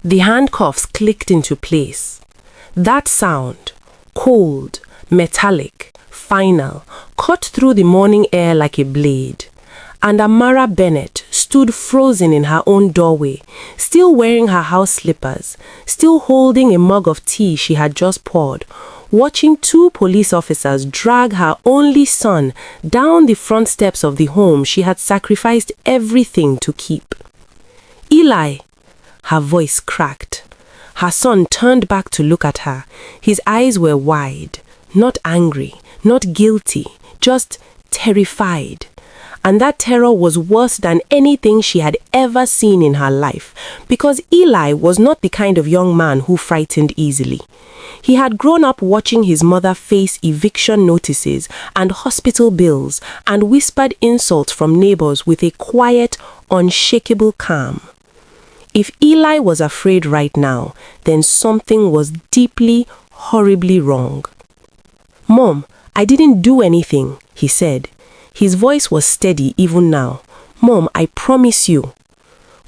The handcuffs clicked into place. That sound, cold, metallic, final, cut through the morning air like a blade. And Amara Bennett stood frozen in her own doorway, still wearing her house slippers, still holding a mug of tea she had just poured, watching two police officers drag her only son down the front steps of the home she had sacrificed everything to keep. Eli! Her voice cracked. Her son turned back to look at her. His eyes were wide, not angry, not guilty, just terrified. And that terror was worse than anything she had ever seen in her life, because Eli was not the kind of young man who frightened easily. He had grown up watching his mother face eviction notices and hospital bills and whispered insults from neighbors with a quiet, unshakable calm. If Eli was afraid right now, then something was deeply, horribly wrong. "Mom, I didn't do anything," he said. His voice was steady even now. "Mom, I promise you."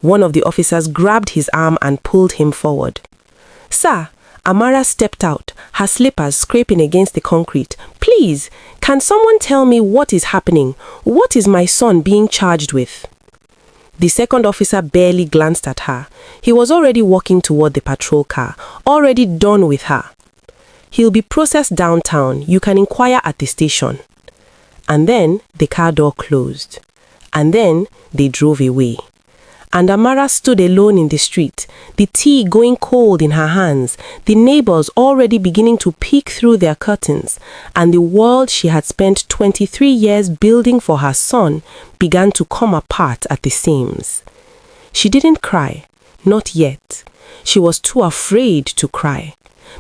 One of the officers grabbed his arm and pulled him forward. "Sir," Amara stepped out, her slippers scraping against the concrete. "Please, can someone tell me what is happening? What is my son being charged with?" The second officer barely glanced at her. He was already walking toward the patrol car, already done with her. "He'll be processed downtown. You can inquire at the station." And then the car door closed. And then they drove away. And Amara stood alone in the street, the tea going cold in her hands, the neighbors already beginning to peek through their curtains, and the world she had spent 23 years building for her son began to come apart at the seams. She didn't cry, not yet. She was too afraid to cry.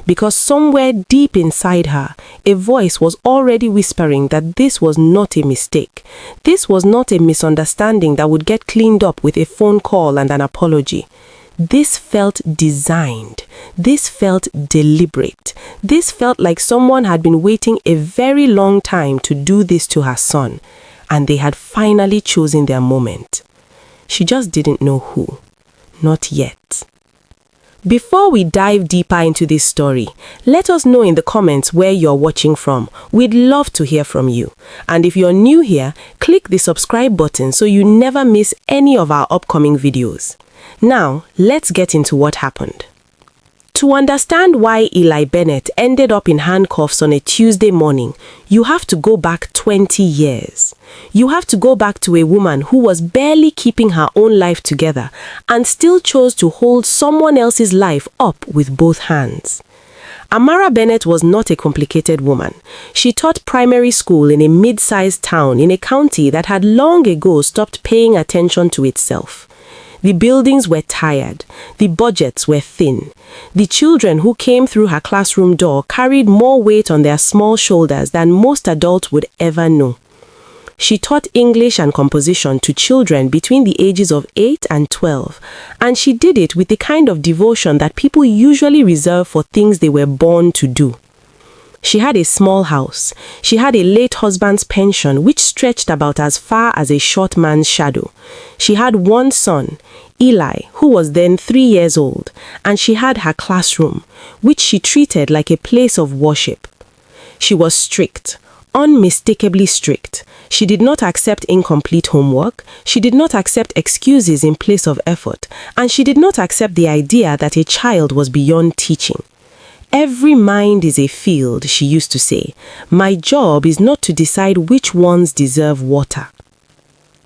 Because somewhere deep inside her, a voice was already whispering that this was not a mistake. This was not a misunderstanding that would get cleaned up with a phone call and an apology. This felt designed. This felt deliberate. This felt like someone had been waiting a very long time to do this to her son, and they had finally chosen their moment. She just didn't know who. Not yet. Before we dive deeper into this story, let us know in the comments where you're watching from. We'd love to hear from you. And if you're new here, click the subscribe button so you never miss any of our upcoming videos. Now, let's get into what happened. To understand why Eli Bennett ended up in handcuffs on a Tuesday morning, you have to go back 20 years. You have to go back to a woman who was barely keeping her own life together and still chose to hold someone else's life up with both hands. Amara Bennett was not a complicated woman. She taught primary school in a mid-sized town in a county that had long ago stopped paying attention to itself. The buildings were tired. The budgets were thin. The children who came through her classroom door carried more weight on their small shoulders than most adults would ever know. She taught English and composition to children between the ages of 8 and 12, and she did it with the kind of devotion that people usually reserve for things they were born to do. She had a small house. She had a late husband's pension which stretched about as far as a short man's shadow. She had one son, Eli, who was then 3 years old, and she had her classroom, which she treated like a place of worship. She was strict, unmistakably strict. She did not accept incomplete homework, she did not accept excuses in place of effort, and she did not accept the idea that a child was beyond teaching. "Every mind is a field," she used to say. "My job is not to decide which ones deserve water."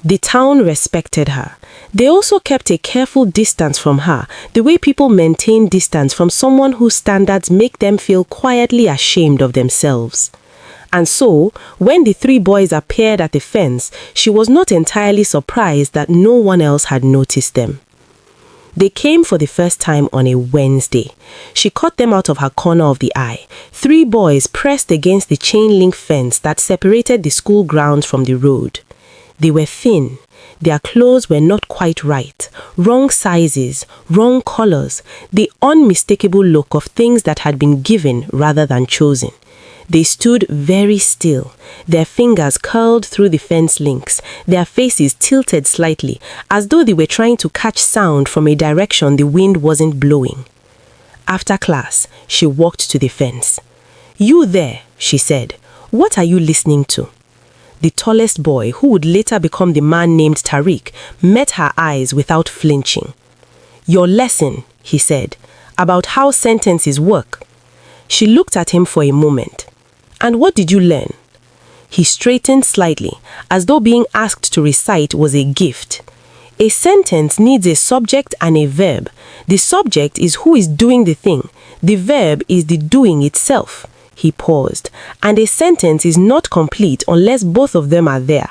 The town respected her. They also kept a careful distance from her, the way people maintain distance from someone whose standards make them feel quietly ashamed of themselves. And so, when the 3 boys appeared at the fence, she was not entirely surprised that no one else had noticed them. They came for the first time on a Wednesday. She caught them out of her corner of the eye. 3 boys pressed against the chain-link fence that separated the school grounds from the road. They were thin. Their clothes were not quite right. Wrong sizes, wrong colors. The unmistakable look of things that had been given rather than chosen. They stood very still, their fingers curled through the fence links, their faces tilted slightly, as though they were trying to catch sound from a direction the wind wasn't blowing. After class, she walked to the fence. "You there," she said. "What are you listening to?" The tallest boy, who would later become the man named Tariq, met her eyes without flinching. "Your lesson," he said, "about how sentences work." She looked at him for a moment. "And what did you learn?" He straightened slightly, as though being asked to recite was a gift. A sentence needs a subject and a verb. The subject is who is doing the thing. The verb is the doing itself. He paused. And a sentence is not complete unless both of them are there.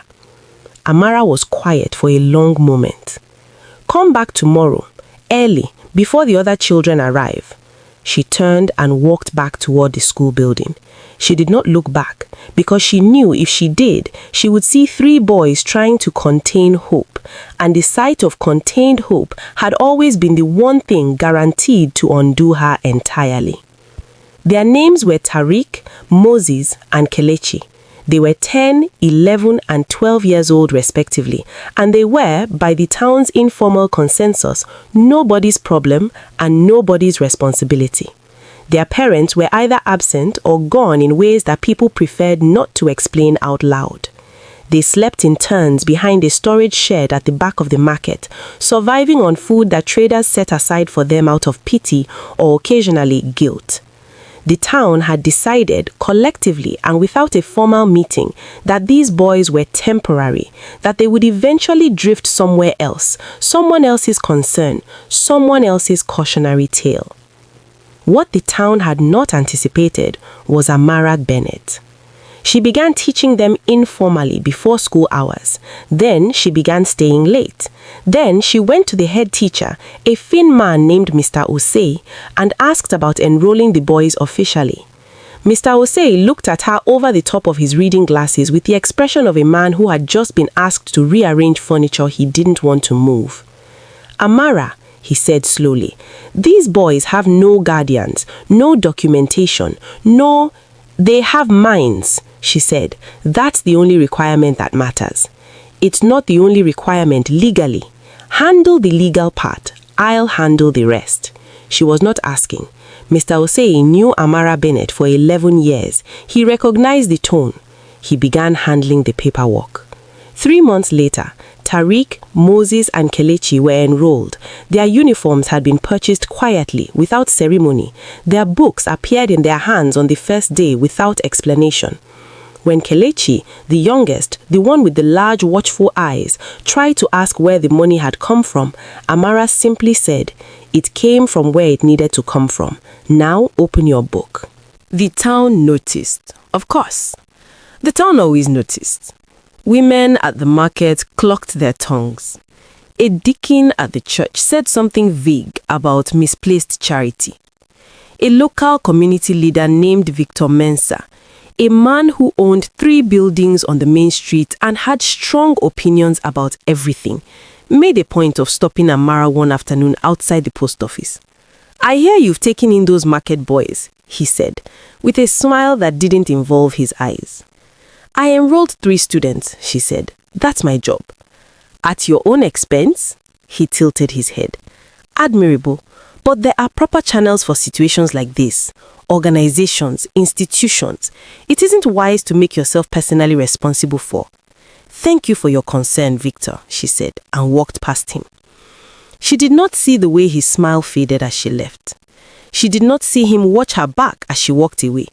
Amara was quiet for a long moment. "Come back tomorrow, early, before the other children arrive." She turned and walked back toward the school building. She did not look back, because she knew if she did, she would see 3 boys trying to contain hope, and the sight of contained hope had always been the one thing guaranteed to undo her entirely. Their names were Tariq, Moses, and Kelechi. They were 10, 11, and 12 years old respectively, and they were, by the town's informal consensus, nobody's problem and nobody's responsibility. Their parents were either absent or gone in ways that people preferred not to explain out loud. They slept in turns behind a storage shed at the back of the market, surviving on food that traders set aside for them out of pity or occasionally guilt. The town had decided collectively and without a formal meeting that these boys were temporary, that they would eventually drift somewhere else, someone else's concern, someone else's cautionary tale. What the town had not anticipated was Amara Bennett. She began teaching them informally before school hours. Then she began staying late. Then she went to the head teacher, a thin man named Mr. Osei, and asked about enrolling the boys officially. Mr. Osei looked at her over the top of his reading glasses with the expression of a man who had just been asked to rearrange furniture he didn't want to move. "Amara," he said slowly, "these boys have no guardians, no documentation, they have minds," she said. "That's the only requirement that matters. It's not the only requirement legally. Handle the legal part. I'll handle the rest." She was not asking. Mr. Osei knew Amara Bennett for 11 years. He recognized the tone. He began handling the paperwork. 3 months later, Tariq, Moses, and Kelechi were enrolled. Their uniforms had been purchased quietly, without ceremony. Their books appeared in their hands on the first day without explanation. When Kelechi, the youngest, the one with the large watchful eyes, tried to ask where the money had come from, Amara simply said, "It came from where it needed to come from. Now open your book." The town noticed. Of course. The town always noticed. Women at the market clucked their tongues. A deacon at the church said something vague about misplaced charity. A local community leader named Victor Mensah, a man who owned 3 buildings on the main street and had strong opinions about everything, made a point of stopping Amara one afternoon outside the post office. "I hear you've taken in those market boys," he said, with a smile that didn't involve his eyes. "I enrolled 3 students," she said. "That's my job." "At your own expense?" He tilted his head. "Admirable, but there are proper channels for situations like this. Organizations, institutions. It isn't wise to make yourself personally responsible for." "Thank you for your concern, Victor," she said, and walked past him. She did not see the way his smile faded as she left. She did not see him watch her back as she walked away.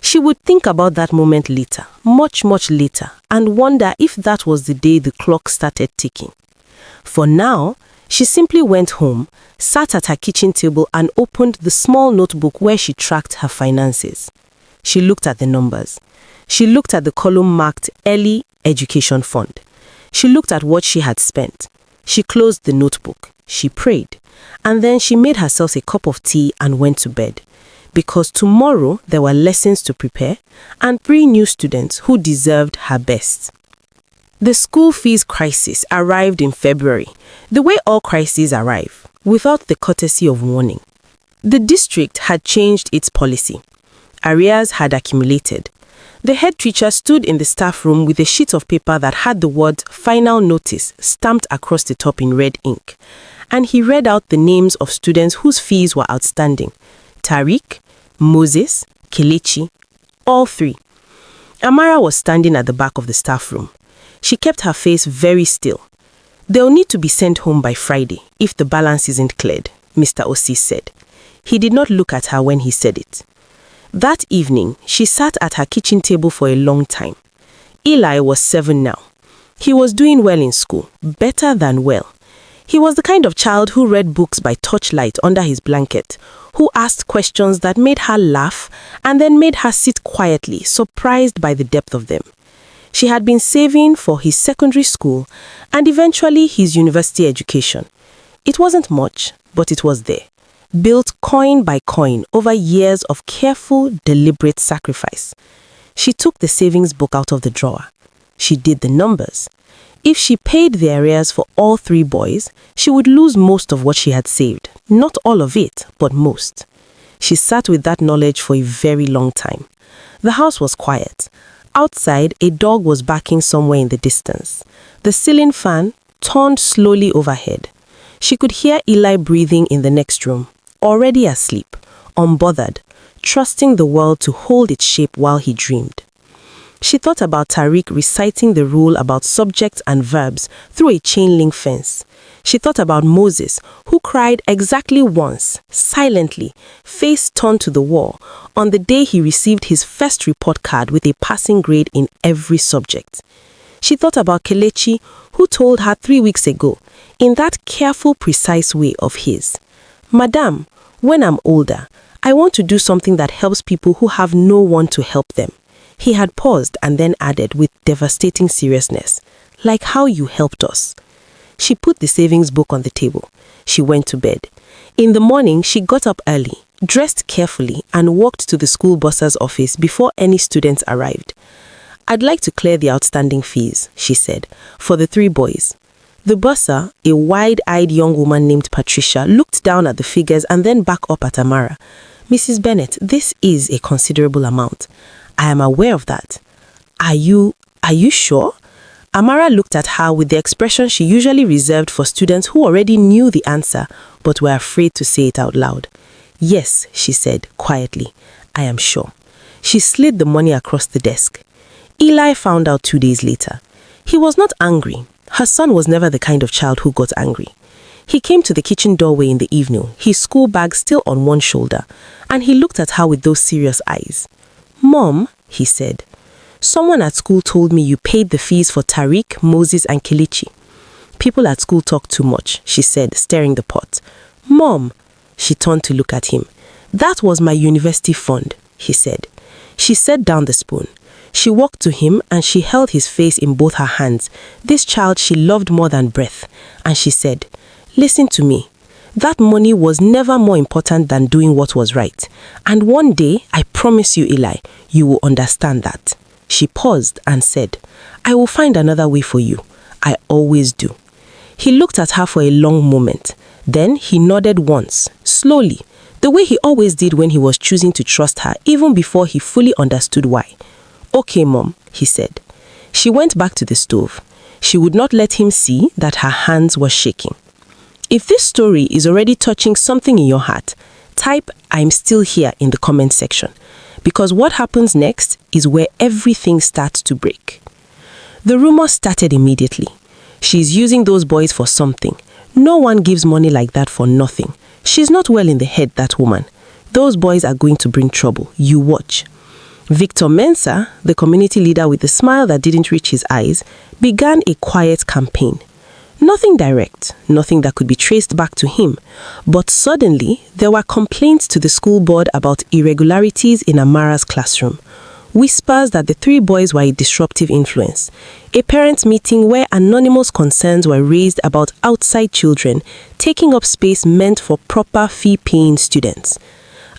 She would think about that moment later, much, much later, and wonder if that was the day the clock started ticking. For now, she simply went home, sat at her kitchen table and opened the small notebook where she tracked her finances. She looked at the numbers. She looked at the column marked Early Education Fund. She looked at what she had spent. She closed the notebook. She prayed. And then she made herself a cup of tea and went to bed. Because tomorrow there were lessons to prepare and 3 new students who deserved her best. The school fees crisis arrived in February, the way all crises arrive, without the courtesy of warning. The district had changed its policy. Arrears had accumulated. The head teacher stood in the staff room with a sheet of paper that had the word "Final Notice" stamped across the top in red ink. And he read out the names of students whose fees were outstanding. Tariq, Moses, Kelechi, all three. Amara was standing at the back of the staff room. She kept her face very still. "They'll need to be sent home by Friday if the balance isn't cleared," Mr. Osei said. He did not look at her when he said it. That evening, she sat at her kitchen table for a long time. Eli was 7 now. He was doing well in school, better than well. He was the kind of child who read books by torchlight under his blanket, who asked questions that made her laugh and then made her sit quietly, surprised by the depth of them. She had been saving for his secondary school and eventually his university education. It wasn't much, but it was there, built coin by coin over years of careful, deliberate sacrifice. She took the savings book out of the drawer. She did the numbers. If she paid the arrears for all 3 boys, she would lose most of what she had saved. Not all of it, but most. She sat with that knowledge for a very long time. The house was quiet. Outside, a dog was barking somewhere in the distance. The ceiling fan turned slowly overhead. She could hear Eli breathing in the next room, already asleep, unbothered, trusting the world to hold its shape while he dreamed. She thought about Tariq reciting the rule about subjects and verbs through a chain-link fence. She thought about Moses, who cried exactly once, silently, face turned to the wall, on the day he received his first report card with a passing grade in every subject. She thought about Kelechi, who told her 3 weeks ago, in that careful, precise way of his, "Madam, when I'm older, I want to do something that helps people who have no one to help them." He had paused and then added with devastating seriousness, "Like how you helped us." She put the savings book on the table. She went to bed. In the morning, she got up early, dressed carefully, and walked to the school bursar's office before any students arrived. "I'd like to clear the outstanding fees," she said, "for the 3 boys." The bursar, a wide-eyed young woman named Patricia, looked down at the figures and then back up at Amara. "Mrs. Bennett, this is a considerable amount. I am aware of that. Are you sure?" Amara looked at her with the expression she usually reserved for students who already knew the answer but were afraid to say it out loud. "Yes," she said quietly, "I am sure." She slid the money across the desk. Eli found out 2 days later. He was not angry. Her son was never the kind of child who got angry. He came to the kitchen doorway in the evening, his school bag still on one shoulder, and he looked at her with those serious eyes. "Mom," he said, "someone at school told me you paid the fees for Tariq, Moses, and Kelechi." "People at school talk too much," she said, stirring the pot. "Mom," she turned to look at him. "That was my university fund," he said. She set down the spoon. She walked to him and she held his face in both her hands, this child she loved more than breath, and she said, "Listen to me. That money was never more important than doing what was right. And one day, I promise you, Eli, you will understand that." She paused and said, "I will find another way for you. I always do." He looked at her for a long moment. Then he nodded once, slowly, the way he always did when he was choosing to trust her, even before he fully understood why. "Okay, Mom," he said. She went back to the stove. She would not let him see that her hands were shaking. If this story is already touching something in your heart, type "I'm still here" in the comment section, because what happens next is where everything starts to break. The rumor started immediately. She's using those boys for something. No one gives money like that for nothing. She's not well in the head, that woman. Those boys are going to bring trouble. You watch. Victor Mensah, the community leader with a smile that didn't reach his eyes, began a quiet campaign. Nothing direct, nothing that could be traced back to him. But suddenly, there were complaints to the school board about irregularities in Amara's classroom. Whispers that the 3 boys were a disruptive influence. A parents' meeting where anonymous concerns were raised about outside children taking up space meant for proper fee-paying students.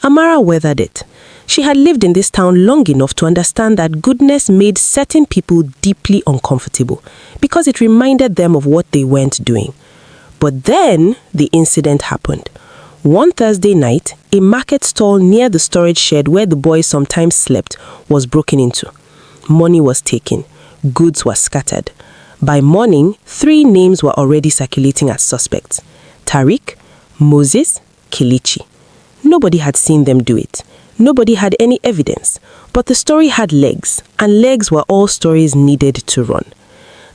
Amara weathered it. She had lived in this town long enough to understand that goodness made certain people deeply uncomfortable because it reminded them of what they weren't doing. But then the incident happened. One Thursday night, A market stall near the storage shed where the boys sometimes slept was broken into. Money was taken. Goods were scattered. By morning, 3 names were already circulating as suspects: Tariq, Moses, Kelechi. Nobody had seen them do it. Nobody had any evidence. But the story had legs, and legs were all stories needed to run.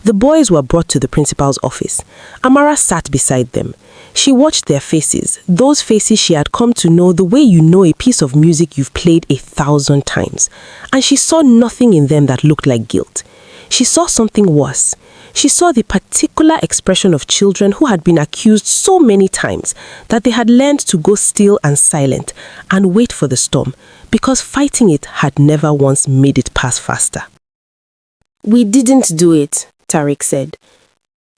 The boys were brought to the principal's office. Amara sat beside them. She watched their faces, those faces she had come to know the way you know a piece of music you've played 1,000 times. And she saw nothing in them that looked like guilt. She saw something worse. She saw the particular expression of children who had been accused so many times that they had learned to go still and silent and wait for the storm, because fighting it had never once made it pass faster. "We didn't do it," Tariq said.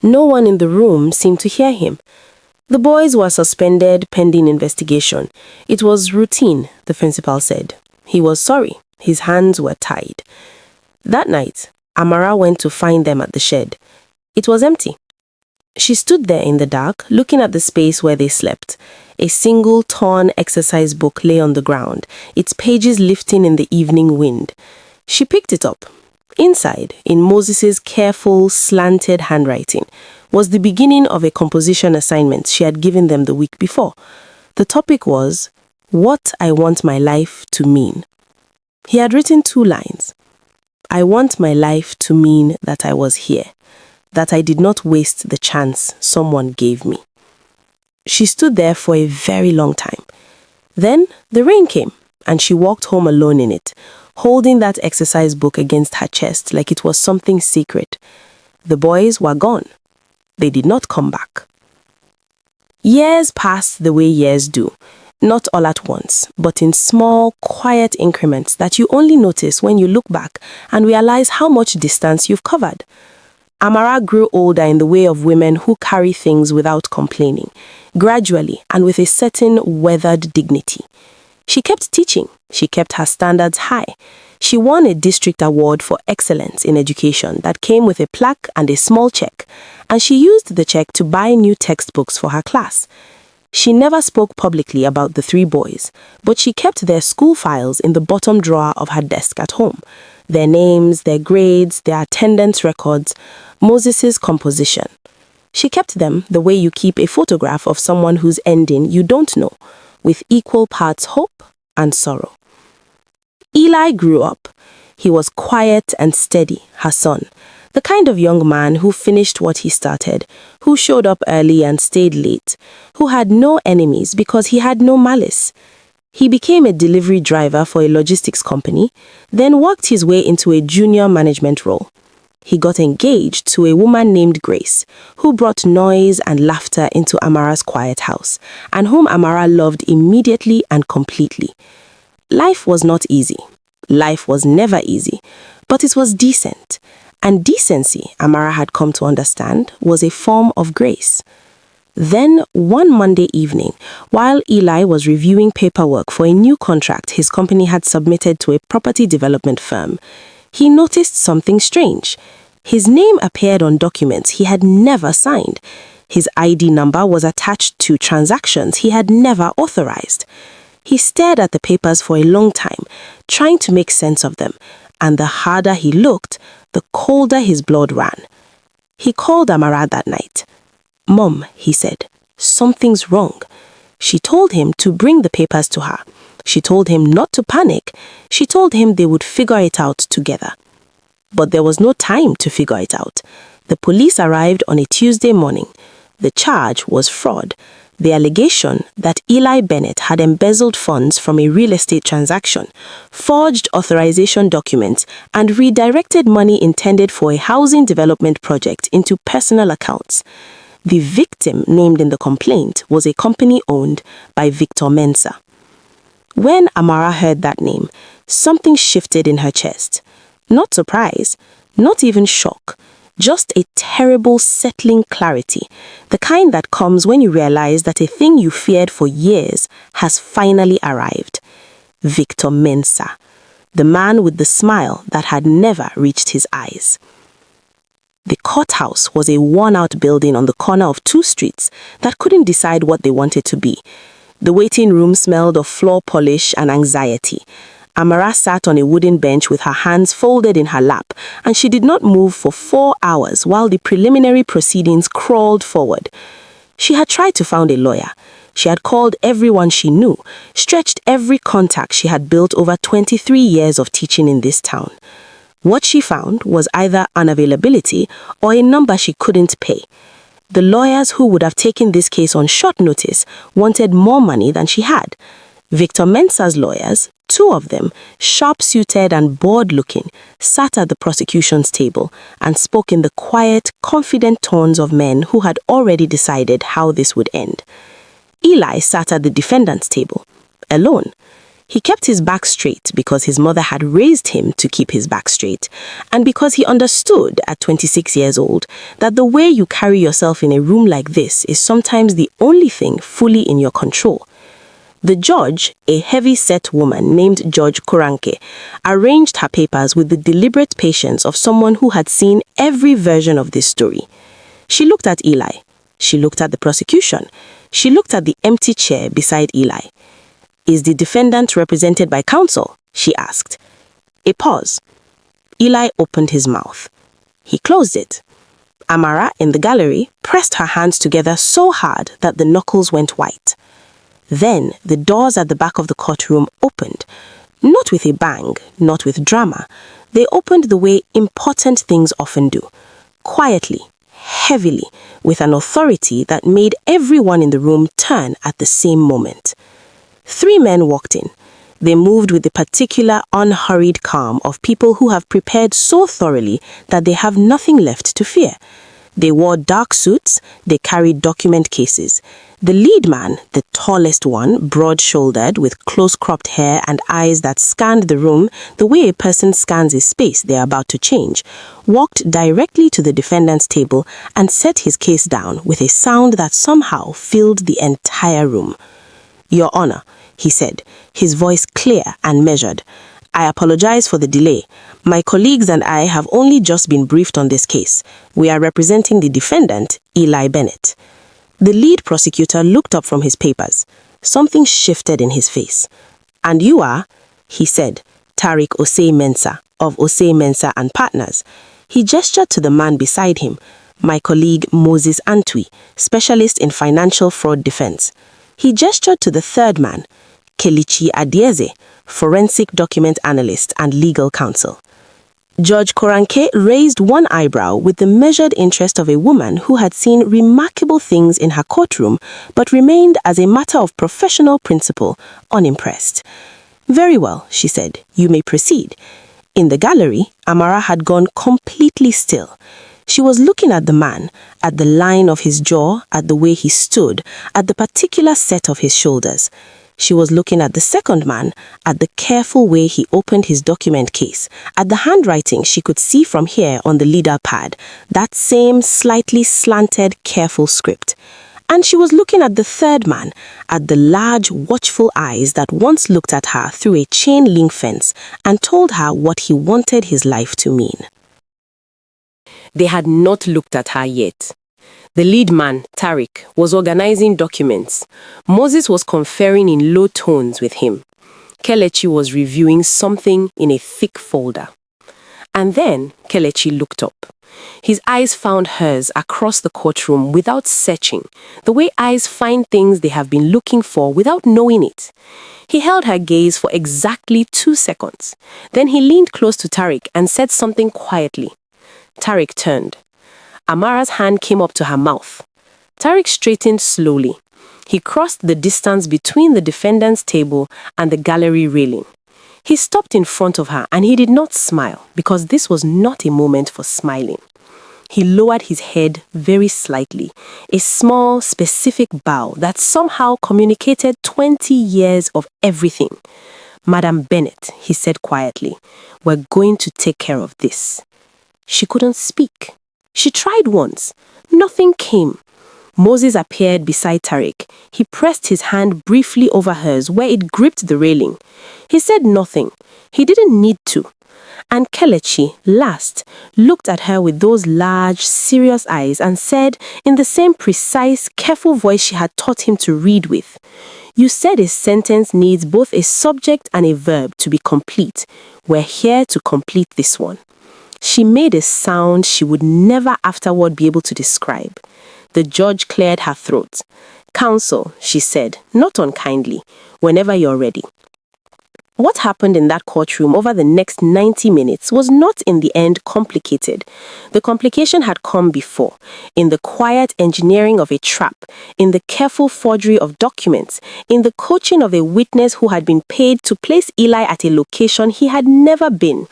No one in the room seemed to hear him. The boys were suspended pending investigation. It was routine, the principal said. He was sorry. His hands were tied. That night, Amara went to find them at the shed. It was empty. She stood there in the dark, looking at the space where they slept. A single torn exercise book lay on the ground, its pages lifting in the evening wind. She picked it up. Inside, in Moses's careful, slanted handwriting, was the beginning of a composition assignment she had given them the week before. The topic was, "What I Want My Life to Mean." He had written 2 lines. "I want my life to mean that I was here, that I did not waste the chance someone gave me." She stood there for a very long time. Then the rain came, and she walked home alone in it, holding that exercise book against her chest like it was something sacred. The boys were gone. They did not come back. Years passed the way years do, not all at once, but in small, quiet increments that you only notice when you look back and realize how much distance you've covered. Amara grew older in the way of women who carry things without complaining, gradually and with a certain weathered dignity. She kept teaching. She kept her standards high. She won a district award for excellence in education that came with a plaque and a small check, and she used the check to buy new textbooks for her class. She never spoke publicly about the 3 boys, but she kept their school files in the bottom drawer of her desk at home. Their names, their grades, their attendance records, Moses's composition. She kept them the way you keep a photograph of someone whose ending you don't know, with equal parts hope and sorrow. Eli grew up. He was quiet and steady, her son, the kind of young man who finished what he started, who showed up early and stayed late, who had no enemies because he had no malice. He became a delivery driver for a logistics company, then worked his way into a junior management role. He got engaged to a woman named Grace, who brought noise and laughter into Amara's quiet house, and whom Amara loved immediately and completely. Life was not easy. Life was never easy, but it was decent. And decency, Amara had come to understand, was a form of grace. Then, one Monday evening, while Eli was reviewing paperwork for a new contract his company had submitted to a property development firm, he noticed something strange. His name appeared on documents he had never signed. His ID number was attached to transactions he had never authorized. He stared at the papers for a long time, trying to make sense of them, and the harder he looked, the colder his blood ran. He called Amara that night. "Mom," he said, "something's wrong." She told him to bring the papers to her. She told him not to panic. She told him they would figure it out together. But there was no time to figure it out. The police arrived on a Tuesday morning. The charge was fraud. The allegation that Eli Bennett had embezzled funds from a real estate transaction, forged authorization documents, and redirected money intended for a housing development project into personal accounts. The victim named in the complaint was a company owned by Victor Mensah. When Amara heard that name, something shifted in her chest. Not surprise, not even shock. Just a terrible settling clarity, the kind that comes when you realize that a thing you feared for years has finally arrived. Victor Mensah, the man with the smile that had never reached his eyes. The courthouse was a worn-out building on the corner of 2 streets that couldn't decide what they wanted to be. The waiting room smelled of floor polish and anxiety. Amara sat on a wooden bench with her hands folded in her lap, and she did not move for 4 hours while the preliminary proceedings crawled forward. She had tried to find a lawyer. She had called everyone she knew, stretched every contact she had built over 23 years of teaching in this town. What she found was either unavailability or a number she couldn't pay. The lawyers who would have taken this case on short notice wanted more money than she had. Victor Mensah's lawyers, 2 of them, sharp-suited and bored-looking, sat at the prosecution's table and spoke in the quiet, confident tones of men who had already decided how this would end. Eli sat at the defendant's table, alone. He kept his back straight because his mother had raised him to keep his back straight, and because he understood at 26 years old that the way you carry yourself in a room like this is sometimes the only thing fully in your control. The judge, a heavy-set woman named Judge Koranke, arranged her papers with the deliberate patience of someone who had seen every version of this story. She looked at Eli. She looked at the prosecution. She looked at the empty chair beside Eli. "Is the defendant represented by counsel?" she asked. A pause. Eli opened his mouth. He closed it. Amara, in the gallery, pressed her hands together so hard that the knuckles went white. Then the doors at the back of the courtroom opened, not with a bang, not with drama. They opened the way important things often do, quietly, heavily, with an authority that made everyone in the room turn at the same moment. 3 men walked in. They moved with the particular unhurried calm of people who have prepared so thoroughly that they have nothing left to fear. They wore dark suits, they carried document cases. The lead man, the tallest one, broad-shouldered, with close-cropped hair and eyes that scanned the room the way a person scans a space they are about to change, walked directly to the defendant's table and set his case down with a sound that somehow filled the entire room. "Your Honor," he said, his voice clear and measured, "I apologize for the delay. My colleagues and I have only just been briefed on this case. We are representing the defendant, Eli Bennett." The lead prosecutor looked up from his papers. Something shifted in his face. "And you are," he said, "Tariq Osei Mensah, of Osei Mensah and Partners." He gestured to the man beside him, "My colleague Moses Antwi, specialist in financial fraud defense." He gestured to the third man, Kelechi Adieze, forensic document analyst and legal counsel. Judge Koranke raised one eyebrow with the measured interest of a woman who had seen remarkable things in her courtroom but remained, as a matter of professional principle, unimpressed. "Very well," she said, "you may proceed." In the gallery, Amara had gone completely still. She was looking at the man, at the line of his jaw, at the way he stood, at the particular set of his shoulders. She was looking at the second man, at the careful way he opened his document case, at the handwriting she could see from here on the leader pad, that same slightly slanted, careful script. And she was looking at the third man, at the large, watchful eyes that once looked at her through a chain-link fence and told her what he wanted his life to mean. They had not looked at her yet. The lead man, Tariq, was organizing documents. Moses was conferring in low tones with him. Kelechi was reviewing something in a thick folder. And then Kelechi looked up. His eyes found hers across the courtroom without searching, the way eyes find things they have been looking for without knowing it. He held her gaze for exactly 2 seconds. Then he leaned close to Tariq and said something quietly. Tariq turned. Amara's hand came up to her mouth. Tariq straightened slowly. He crossed the distance between the defendant's table and the gallery railing. He stopped in front of her and he did not smile because this was not a moment for smiling. He lowered his head very slightly, a small, specific bow that somehow communicated 20 years of everything. "Madam Bennett," he said quietly, "we're going to take care of this." She couldn't speak. She tried once. Nothing came. Moses appeared beside Tariq. He pressed his hand briefly over hers where it gripped the railing. He said nothing. He didn't need to. And Kelechi, last, looked at her with those large, serious eyes and said, in the same precise, careful voice she had taught him to read with, "You said a sentence needs both a subject and a verb to be complete. We're here to complete this one." She made a sound she would never afterward be able to describe. The judge cleared her throat. "Counsel," she said, not unkindly, "whenever you're ready." What happened in that courtroom over the next 90 minutes was not in the end complicated. The complication had come before, in the quiet engineering of a trap, in the careful forgery of documents, in the coaching of a witness who had been paid to place Eli at a location he had never been.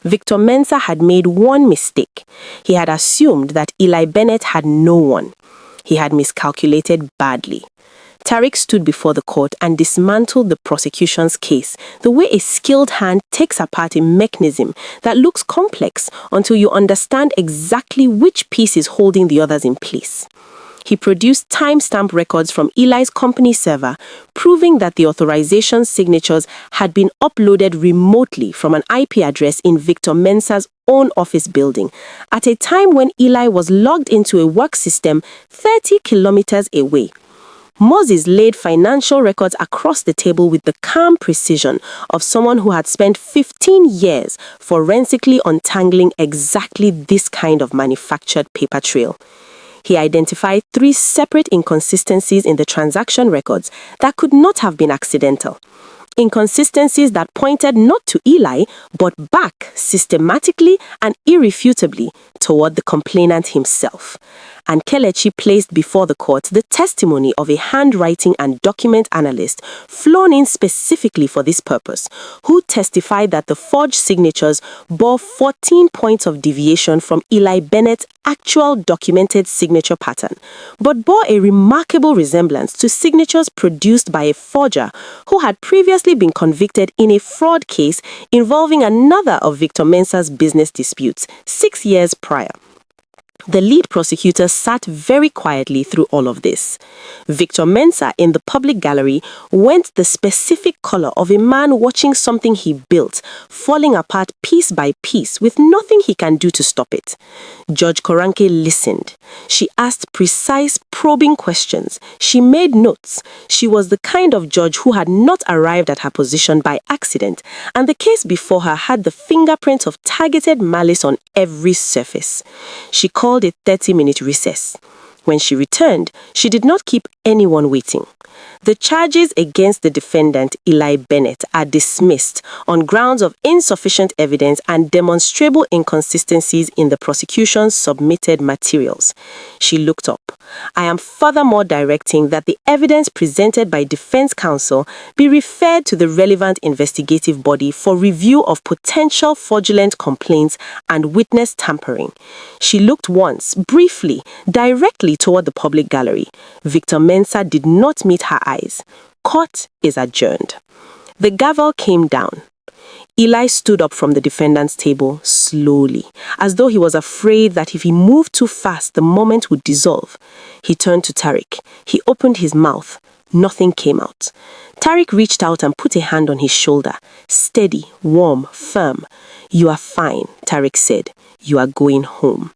Victor Mensah had made one mistake. He had assumed that Eli Bennett had no one. He had miscalculated badly. Tariq stood before the court and dismantled the prosecution's case the way a skilled hand takes apart a mechanism that looks complex until you understand exactly which piece is holding the others in place. He produced timestamp records from Eli's company server, proving that the authorization signatures had been uploaded remotely from an IP address in Victor Mensah's own office building, at a time when Eli was logged into a work system 30 kilometers away. Moses laid financial records across the table with the calm precision of someone who had spent 15 years forensically untangling exactly this kind of manufactured paper trail. He identified 3 separate inconsistencies in the transaction records that could not have been accidental. Inconsistencies that pointed not to Eli, but back systematically and irrefutably toward the complainant himself. And Kelechi placed before the court the testimony of a handwriting and document analyst flown in specifically for this purpose, who testified that the forged signatures bore 14 points of deviation from Eli Bennett's actual documented signature pattern, but bore a remarkable resemblance to signatures produced by a forger who had previously been convicted in a fraud case involving another of Victor Mensah's business disputes 6 years prior. The lead prosecutor sat very quietly through all of this. Victor Mensah, in the public gallery, went the specific color of a man watching something he built falling apart piece by piece with nothing he can do to stop it. Judge Koranke listened. She asked precise, probing questions. She made notes. She was the kind of judge who had not arrived at her position by accident, and the case before her had the fingerprint of targeted malice on every surface. She called a 30-minute recess. When she returned, she did not keep anyone waiting. The charges against the defendant, Eli Bennett, are dismissed on grounds of insufficient evidence and demonstrable inconsistencies in the prosecution's submitted materials. She looked up. "I am furthermore directing that the evidence presented by defense counsel be referred to the relevant investigative body for review of potential fraudulent complaints and witness tampering." She looked once, briefly, directly toward the public gallery. Victor Mensah did not meet her eyes. Court is adjourned. The gavel came down. Eli stood up from the defendant's table slowly, as though he was afraid that if he moved too fast, the moment would dissolve. He turned to Tariq. He opened his mouth. Nothing came out. Tariq reached out and put a hand on his shoulder. Steady, warm, firm. "You are fine," Tariq said. "You are going home."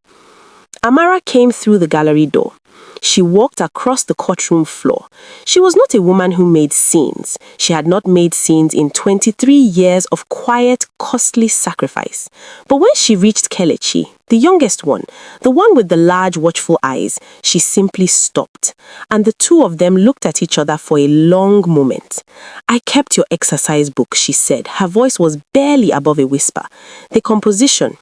Amara came through the gallery door. She walked across the courtroom floor. She was not a woman who made scenes. She had not made scenes in 23 years of quiet, costly sacrifice. But when she reached Kelechi, the youngest one, the one with the large, watchful eyes, she simply stopped. And the two of them looked at each other for a long moment. "I kept your exercise book," she said. Her voice was barely above a whisper. "The composition."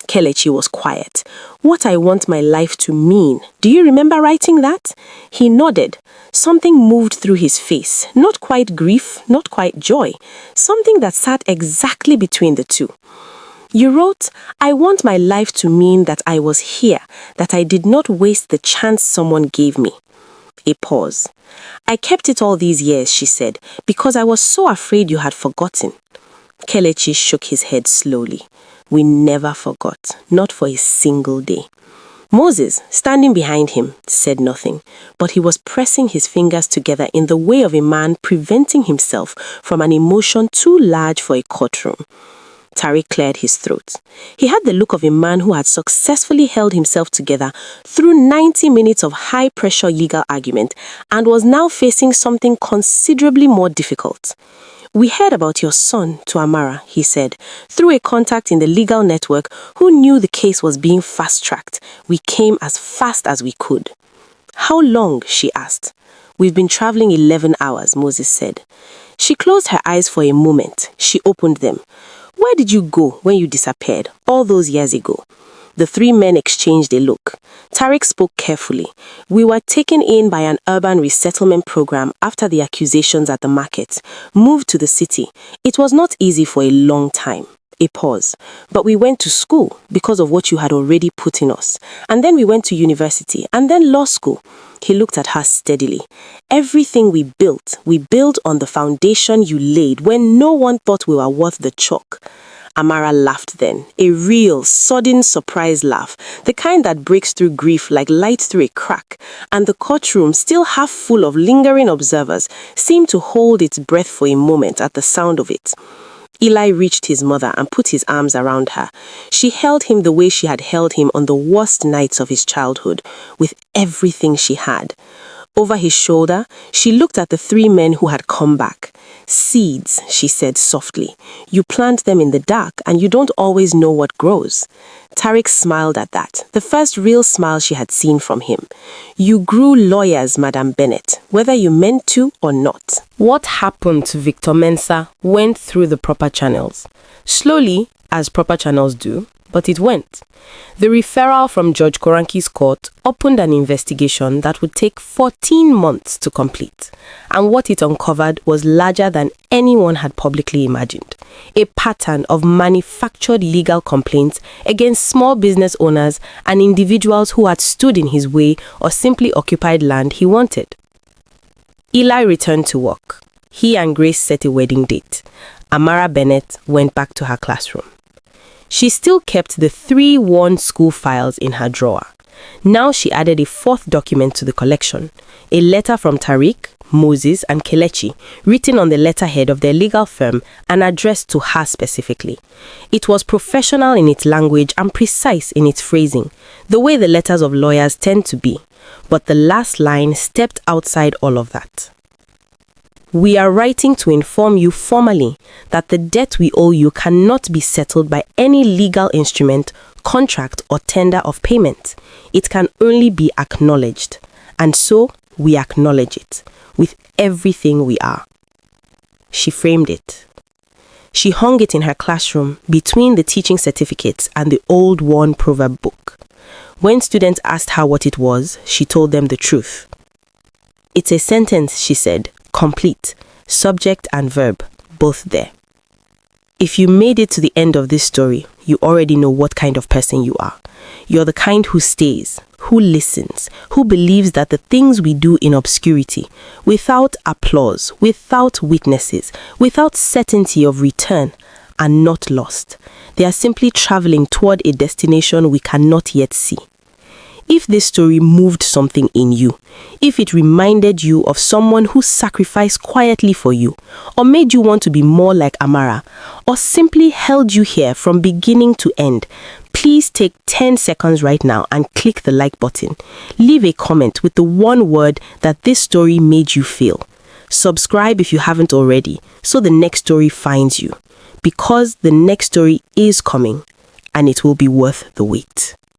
Kelechi was quiet. "What I want my life to mean. Do you remember writing that?" He nodded. Something moved through his face. Not quite grief, not quite joy. Something that sat exactly between the two. "You wrote, 'I want my life to mean that I was here, that I did not waste the chance someone gave me.'" A pause. "I kept it all these years," she said, "because I was so afraid you had forgotten." Kelechi shook his head slowly. "We never forgot, not for a single day." Moses, standing behind him, said nothing, but he was pressing his fingers together in the way of a man preventing himself from an emotion too large for a courtroom. Tariq cleared his throat. He had the look of a man who had successfully held himself together through 90 minutes of high-pressure legal argument and was now facing something considerably more difficult. "We heard about your son to Amara," he said, "through a contact in the legal network who knew the case was being fast-tracked. We came as fast as we could." "How long?" she asked. "We've been traveling 11 hours, Moses said. She closed her eyes for a moment. She opened them. "Where did you go when you disappeared, all those years ago?" The three men exchanged a look. Tariq spoke carefully. "We were taken in by an urban resettlement program after the accusations at the market. Moved to the city. It was not easy for a long time." A pause. "But we went to school because of what you had already put in us. And then we went to university and then law school." He looked at her steadily. "Everything we built on the foundation you laid when no one thought we were worth the chalk." Amara laughed then, a real, sudden surprise laugh, the kind that breaks through grief like light through a crack, and the courtroom, still half full of lingering observers, seemed to hold its breath for a moment at the sound of it. Eli reached his mother and put his arms around her. She held him the way she had held him on the worst nights of his childhood, with everything she had. Over his shoulder, she looked at the three men who had come back. "Seeds," she said softly. "You plant them in the dark and you don't always know what grows." Tariq smiled at that, the first real smile she had seen from him. "You grew lawyers, Madam Bennett, whether you meant to or not." What happened to Victor Mensah went through the proper channels. Slowly, as proper channels do, but it went. The referral from Judge Koranki's court opened an investigation that would take 14 months to complete, and what it uncovered was larger than anyone had publicly imagined. A pattern of manufactured legal complaints against small business owners and individuals who had stood in his way or simply occupied land he wanted. Eli returned to work. He and Grace set a wedding date. Amara Bennett went back to her classroom. She still kept the 3 worn school files in her drawer. Now she added a 4th document to the collection, a letter from Tariq, Moses, and Kelechi, written on the letterhead of their legal firm and addressed to her specifically. It was professional in its language and precise in its phrasing, the way the letters of lawyers tend to be. But the last line stepped outside all of that. "We are writing to inform you formally that the debt we owe you cannot be settled by any legal instrument, contract, or tender of payment. It can only be acknowledged. And so, we acknowledge it, with everything we are." She framed it. She hung it in her classroom between the teaching certificates and the old worn proverb book. When students asked her what it was, she told them the truth. "It's a sentence," she said, "complete, subject and verb, both there." If you made it to the end of this story, you already know what kind of person you are. You're the kind who stays, who listens, who believes that the things we do in obscurity, without applause, without witnesses, without certainty of return, are not lost. They are simply traveling toward a destination we cannot yet see. If this story moved something in you, if it reminded you of someone who sacrificed quietly for you, or made you want to be more like Amara, or simply held you here from beginning to end, please take 10 seconds right now and click the like button. Leave a comment with the one word that this story made you feel. Subscribe if you haven't already, so the next story finds you. Because the next story is coming, and it will be worth the wait.